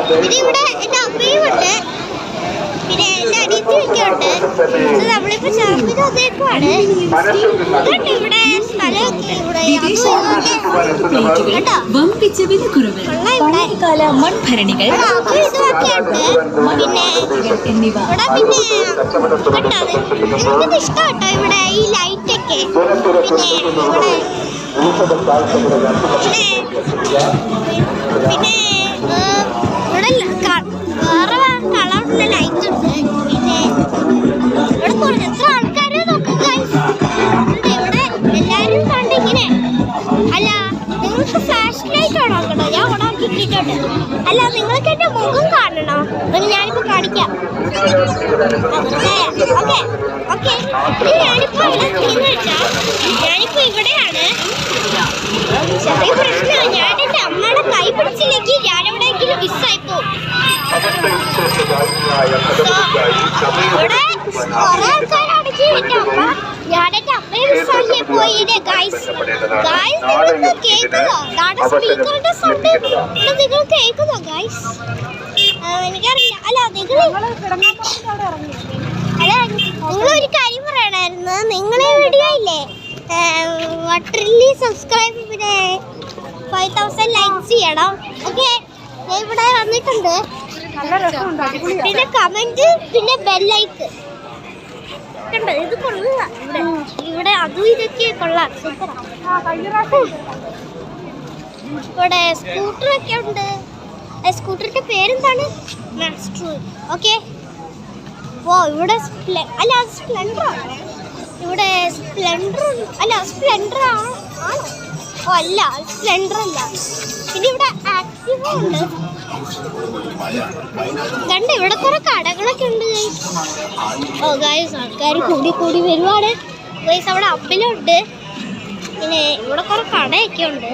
പിന്നെ ഇവിടെ എന്റെ അമ്മയും ഉണ്ട്, പിന്നെ എന്റെ അനിയത്തിയൊക്കെ ഉണ്ട്. നമ്മളിപ്പോ ഷാപ്പിന് വന്നേക്കുവാണ്. ഇവിടെ സ്ഥലമൊക്കെ ഇവിടെ മൺഭരണികൾ എനിക്കിത് ഇഷ്ടം കേട്ടോ ഇവിടെ ഈ ലൈറ്റൊക്കെ. പിന്നെ പിന്നെ ഇവിടെ വേറെ കളറുള്ള ലൈറ്റ് ഉണ്ട്. പിന്നെ ഇവിടെ എത്ര ആൾക്കാര് നോക്കുക ഇവിടെ എല്ലാരും കണ്ടിങ്ങനെ. അല്ല നിങ്ങൾക്ക് ഫ്ലാഷ് ലൈറ്റ് ഓണാക്കണോ? ഞാൻ ഓണാക്കിയിട്ടുണ്ട്. അല്ല നിങ്ങൾക്ക് എന്റെ മുഖം കാണണോ? ഞാനിപ്പോ കാണിക്കാം. ഓക്കെ ഓക്കെ ഞാനിപ്പോ ഞാനിപ്പോ ഇവിടെയാണ്. ചെറിയ പ്രശ്നമാണ്. ഞാൻ എന്റെ അമ്മയുടെ കൈ പിടിച്ചില്ലെങ്കിൽ ഞാനെവിടെയെങ്കിലും മിസ്സായി പോകും. ഇവിടെ കുറെ ആൾക്കാരാണ് എന്റെ അമ്മ. ഞാൻ എന്റെ അമ്മയെ മിസ്സാക്കിയ പോയില്ലേ ഗൈസ്. ഗൈസ് നിങ്ങൾക്ക് കേൾക്കുന്നോ? സ്പീക്കറിന്റെ സൗണ്ട് നിങ്ങൾ കേൾക്കുന്നോ ഗൈസ്? എനിക്കറിയില്ല. അല്ല നിങ്ങളൊരു കാര്യം പറയണായിരുന്നു. നിങ്ങളെ വീഡിയോ ഇല്ലേ വട്ടർലി സബ്സ്ക്രൈബ് പിന്നെ 5000 ലൈക്സ് ചെയ്യണം. ഓക്കെ ഇവിടെ വന്നിട്ടുണ്ട്. പിന്നെ കമന്റ് പിന്നെ ബെല്ലൈക്ക് കണ്ടോ? ഇത് കൊള്ളാം. ഇവിടെ അതും ഇതൊക്കെ കൊള്ളാം. ഇവിടെ സ്കൂട്ടറൊക്കെ ഉണ്ട്. സ്കൂട്ടറിന്റെ പേരെന്താണ്? മാസ്റ്റർ. ഓക്കെ ഓ ഇവിടെ അല്ല സ്പ്ലെൻഡറാണ്. ഇവിടെ സ്പ്ലെൻഡർ അല്ല സ്പ്ലെൻഡർ ആണോ? ഓ അല്ല സ്പ്ലെൻഡർ അല്ല. പിന്നെ ഇവിടെ ആക്റ്റീവ ഉണ്ട്. കണ്ട ഇവിടെ കുറെ കടകളൊക്കെ ഉണ്ട്. ഓ ഗൈസ് ആൾക്കാർ കൂടി കൂടി വരുവാണ് ഗൈസ്. അവിടെ അമ്പലമുണ്ട്. പിന്നെ ഇവിടെ കുറെ കടയൊക്കെ ഉണ്ട്.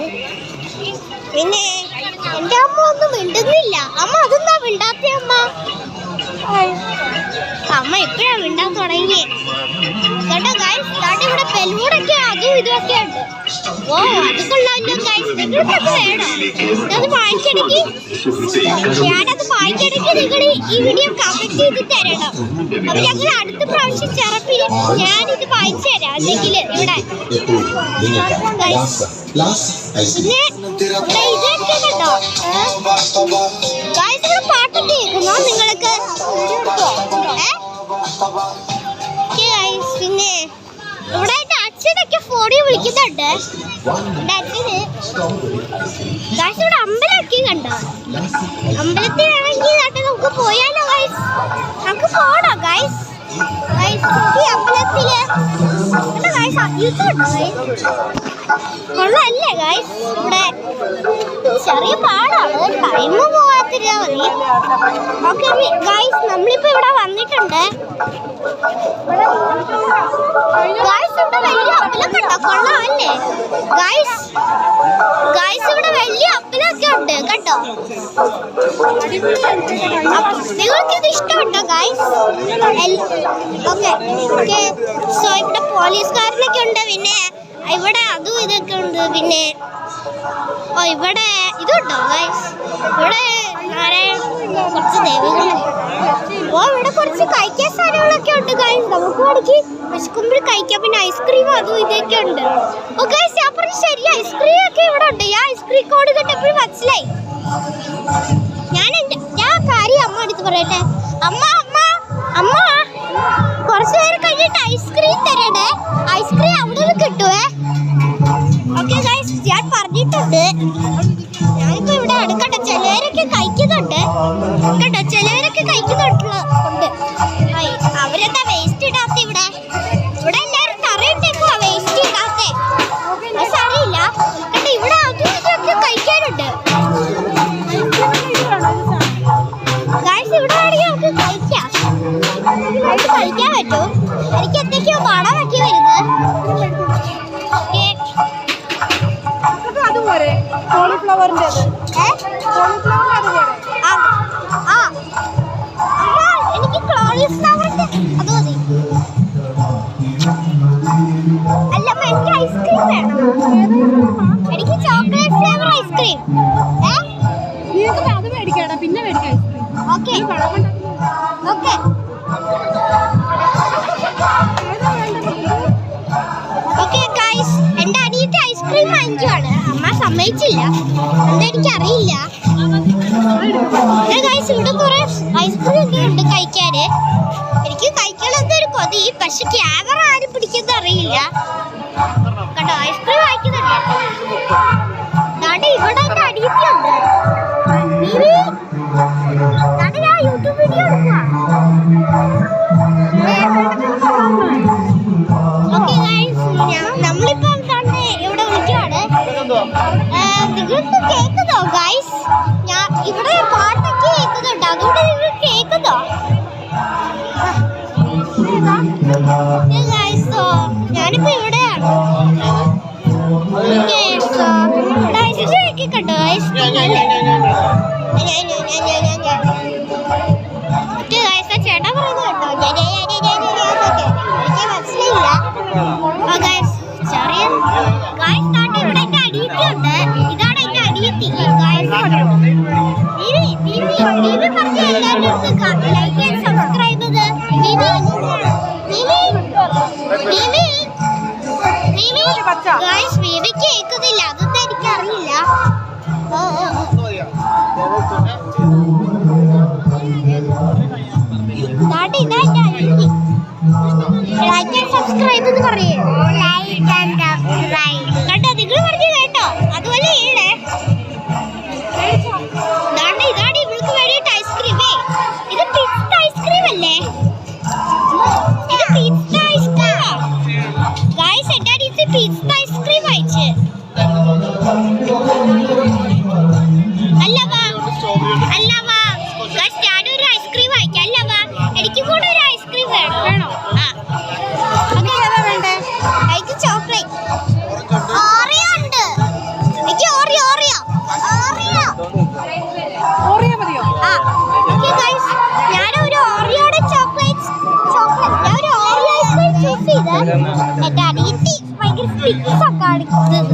പിന്നെ എന്റെ അമ്മ ഒന്നും മിണ്ടുന്നില്ല. അമ്മ അതെന്താ മിണ്ടാത്ത അമ്മ? അമ്മ എപ്പോഴാ മിണ്ടാൻ തുടങ്ങി കേട്ടോ ഗൈസ്. ഇവിടെ ബലൂണൊക്കെ അതും ഇതൊക്കെ ഉണ്ട്. ഓ അത് കൊള്ളാമല്ലോ ഗൈസ്. നിങ്ങൾക്കൊക്കെ വേണോ? അത് വാങ്ങിക്കണമെങ്കിൽ ഞാനത് വാങ്ങിക്കണമെങ്കിൽ നിങ്ങൾ ഈ വീഡിയോ കമന്റ് ചെയ്ത് തരണം. അപ്പൊ ഞങ്ങൾ അടുത്ത പ്രാവശ്യം ചെറുപ്പിൽ ഞാനിത് വാങ്ങിച്ചു തരാം. അല്ലെങ്കിൽ ഇവിടെ പിന്നെ ഇവിടെ ഇതൊക്കെ കണ്ടോ ഗൈസ്. ഇവിടെ പാട്ടൊക്കെ കേൾക്കുന്നോ നിങ്ങൾക്ക്? പിന്നെ ഇവിടെ എന്റെ അച്ഛനൊക്കെ ഫോണിൽ വിളിക്കുന്നുണ്ട്. എന്റെ അച്ഛന് ഗൈസ് ഇവിടെ അമ്പലമൊക്കെ കണ്ടോ? അമ്പലത്തിൽ വേണമെങ്കിൽ നമുക്ക് പോയാലോ ഗൈസ്? നമുക്ക് പോണോ ഗൈസ്? ഈ അമ്പലത്തില് കൊള്ളല്ലേ ഗൈസ്? ഇവിടെ ചെറിയ പാടാണ്. ടൈം പോകാത്തില്ല മതി. ഓക്കെ ഗൈസ് നമ്മളിപ്പോ ഇവിടെ വന്നിട്ടുണ്ട്. ഗൈസ് ഇവിടെ വലിയ അമ്പലമൊക്കെ ഉണ്ടോ? കൊള്ളാമല്ലേ ഗൈസ്? ഗൈസ് ഇവിടെ വലിയ അമ്പലമൊക്കെ ഉണ്ട് കേട്ടോ. നിങ്ങൾക്ക് ഇത് ഇഷ്ടമുണ്ടോ ഗൈസ്? ഓക്കെ ഓക്കെ സോ ഇവിടെ പോലീസുകാരനൊക്കെ ഉണ്ട്. പിന്നെ ഇവിടെ അതും ഇതൊക്കെ ഉണ്ട്. പിന്നെ ഓ ഇവിടെ ഇതുണ്ടോ ഗൈസ്? ഇവിടെ കുറച്ച് ദേവികൾ. ഓ ഇവിടെ കുറച്ച് കഴിക്കാൻ സാധനങ്ങളൊക്കെ ഉണ്ട് ഗൈസ്. നമുക്ക് വേണമെങ്കിൽ വിശക്കുമ്പോൾ കഴിക്കാം. പിന്നെ ഐസ്ക്രീം അതും ഇതൊക്കെ ഉണ്ട്. ഓ ഗൈസ് ഞാൻ പറഞ്ഞു ശരി, ഐസ്ക്രീം ഒക്കെ ഇവിടെ ഉണ്ട്. ഞാൻ ഐസ്ക്രീം കോഡ് കണ്ടപ്പോഴും മനസ്സിലായി. ഞാൻ കാര്യം അമ്മ അടുത്ത് പറയട്ടെ. അമ്മ അമ്മ അമ്മ കുറച്ച് നേരം കഴിഞ്ഞിട്ട് ഐസ്ക്രീം തരണേ. ഐസ്ക്രീം അവിടെ നിന്ന് കിട്ടുവേ. ഓക്കെ ഗൈസ് ഞാൻ പറഞ്ഞിട്ടുണ്ട്. ഞാനിപ്പോ ഇവിടെ അടുക്കട്ടെ. ചിലവരൊക്കെ കഴിക്കുന്നുണ്ട് കേട്ടോ. ചിലവരൊക്കെ കഴിക്കുന്നുണ്ട്. അവരെന്താ വേസ്റ്റ് ഇടാത്ത? ഇവിടെ ഇവിടെ എല്ലാവരും തറയിട്ടേക്കുവാ വേസ്റ്റ് ഇടാത്ത. അത് അറിയില്ല കേട്ടോ. ഇവിടെ അതും ഇതൊക്കെ കഴിക്കാനുണ്ട് ഗൈസ്. ഇവിടെ ആണെങ്കിൽ നമുക്ക് കഴിക്കാം. കഴിക്കാൻ പറ്റും. എനിക്ക് എന്തൊക്കെയോ കാണാൻ പറ്റി വരുന്നത്. എനിക്ക് കോളിഫ്ലവറിന്റെ അത് മതി. അല്ല എനിക്ക് ഐസ്ക്രീം വേണം. എനിക്ക് ചോക്ലേറ്റ് ഫ്ലേവർ ഐസ്ക്രീം. അത് മേടിക്കാടാ, പിന്നെ മേടിക്കാം ice cream. Okay okay okay guys, എന്റെ അനിയത്തി ഐസ്ക്രീം വാങ്ങിക്കുവാണ്. അമ്മ സമ്മതിച്ചില്ല, എന്താ എനിക്കറിയില്ല. ഗൈസ്, ഇവിടെ കുറെ ഐസ്ക്രീം ഒക്കെ ഉണ്ട് കഴിക്കാന്. എനിക്ക് കഴിക്കണമെന്നൊരു കൊതി, പക്ഷെ ക്യാമറ ആരും പിടിക്കുന്ന അറിയില്ല കേട്ടോ. ഐസ്ക്രീം വാങ്ങിക്കുന്നുണ്ട്. ഇവിടെ എന്റെ അനിയത്തിയുണ്ട്. ഞാൻ യൂട്യൂബ് വീഡിയോ എടുക്കുക. ഓക്കെ ഗൈസ്, നമ്മളിപ്പോ എന്താണ് ഇവിടെ വിളിക്കുവാണ്. നിങ്ങൾക്ക് കേൾക്കുന്നോ ഗൈസ്? ഞാൻ ഇവിടെ പാട്ടൊക്കെ കേൾക്കുന്നുണ്ട്, അതുകൊണ്ട് നിങ്ങൾ കേൾക്കുന്നോ? ഞാനിപ്പോ ഇവിടെയാണ്. കേട്ടോ ചേട്ടാ പറയുന്നത് കേട്ടോ. എനിക്ക് മനസ്സിലായില്ല. ചെറിയ ഇവിടെ എന്റെ അനിയത്തിയുണ്ട്. ഇതാണ് എന്റെ അനിയത്തി. പറഞ്ഞ എല്ലാവരും ലൈക്ക് ആൻഡ് സബ്സ്ക്രൈബ് ബേബി കേൾക്കുന്നില്ല, അതൊന്നും എനിക്കറിയില്ല. ലൈക്ക് ആൻഡ് സബ്സ്ക്രൈബ് എന്ന് പറയേ. കേട്ടോ, നിങ്ങൾ പറഞ്ഞു കേട്ടോ, അതുപോലെ ചെയ്യണേ. ഇതാണ് ഇവൾക്ക് വേണ്ടിയിട്ട് ഐസ്ക്രീമേ. ഇത് പിസ്ത ഐസ്ക്രീം അല്ലേ? ഇത് പിസ്ത ഐസ്ക്രീമാ ഗൈസ്. എന്റെ അനിയത്തി പിസ്ത ഐസ്ക്രീം അയച്ച്. അല്ലവാ ഗൈസ്, ഞാനൊരു ഐസ്ക്രീം അയക്കാം. അല്ലവാ, എനിക്ക് കൂടെ ഒരു ഐസ്ക്രീം വേണോ? വേണ്ടേ? എനിക്ക് ചോക്ലേറ്റ് ഓറിയോ ഉണ്ട്. എനിക്ക് ഓറിയോ മതിയോ? ഓക്കെ ഗൈസ്, ഞാനൊരു ഓറിയോയുടെ ചോക്ലേറ്റ് ഞാൻ ഒരു ഓറിയോ ഐസ്ക്രീം ചൂസ് ചെയ്ത്. എന്റെ അനിയത്തി ഭയങ്കര സ്റ്റിക്സ് ഒക്കെ കാണിക്കുന്നത്.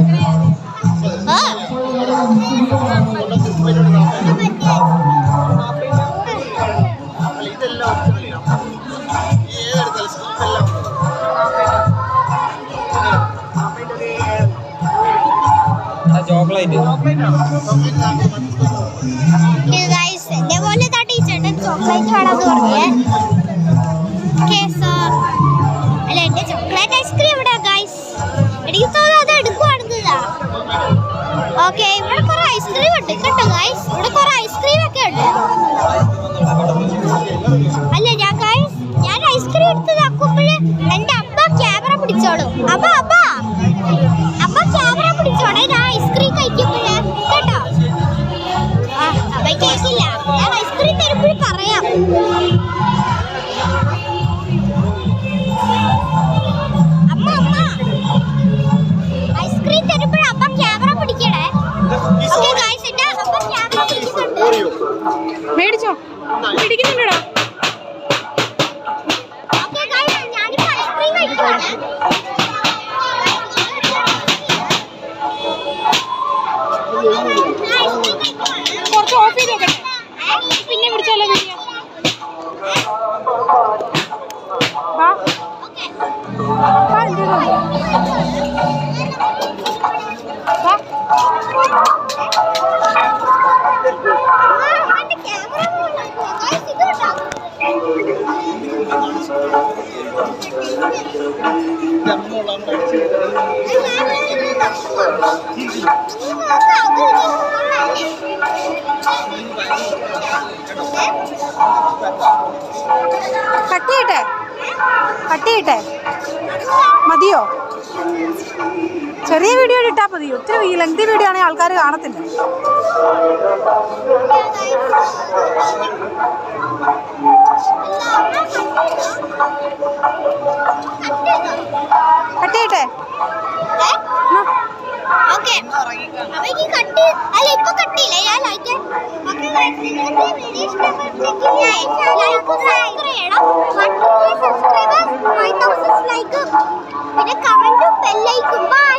എന്നെ പോലെ ചേട്ടൻ ചോക്ലേറ്റ് വേണമെന്ന് പറഞ്ഞേ. അല്ല, എന്റെ ചോക്ലേറ്റ് ഐസ്ക്രീം ഇവിടെ ഗൈസ്. എനിക്ക് തോന്നുന്നു അത് എടുക്കുവാണെന്നതാ. ഓക്കെ, ഇവിടെ കുറെ ഐസ്ക്രീം ഉണ്ട് കേട്ടോ ഗൈസ്. ഇവിടെ കുറെ ഐസ്ക്രീം ഒക്കെ ഉണ്ട്. അല്ല ഞാൻ ഐസ്ക്രീം എടുത്ത് നോക്കുമ്പോഴേ എന്റെ അമ്മ ക്യാമറ പിടിച്ചോളും. അമ്മ ക്യാമറ പിടിച്ചോളെ ഞാൻ ഐസ്ക്രീം കഴിക്കുമ്പോഴേ കേട്ടോ. അമ്മ കേൾക്കില്ല, ഞാൻ ഐസ്ക്രീം തരുമ്പോഴും പറയാം. അമ്മ ഐസ്ക്രീം തരുമ്പോഴും അമ്മ ക്യാമറ പിടിക്കണേ. ഓക്കെ ഗൈസ്, എന്റെ അമ്മ ക്യാമറ പിടിക്കുന്നുണ്ട്. മേടിച്ചോ? പിടിക്കുന്നുണ്ടോ? ഓക്കെ ഗൈസ്, ഞാനിപ്പോ ഐസ്ക്രീം കഴിക്കുവാണ്. കുറച്ച് ഓഫ് ചെയ്ത് നോക്കട്ടെ, പിന്നെ പിടിച്ചാലോ വീഡിയോ. കട്ടിയിട്ടെ മതിയോ? ചെറിയ വീഡിയോ ഇട്ടാൽ മതി. ഒത്തിരി ലെങ്തി വീഡിയോ ആണെങ്കിൽ ആൾക്കാർ കാണത്തില്ല. കട്ടിയിട്ടെ like പിന്നെ കമന്റും ബെല്ലൈക്കും ബൈ.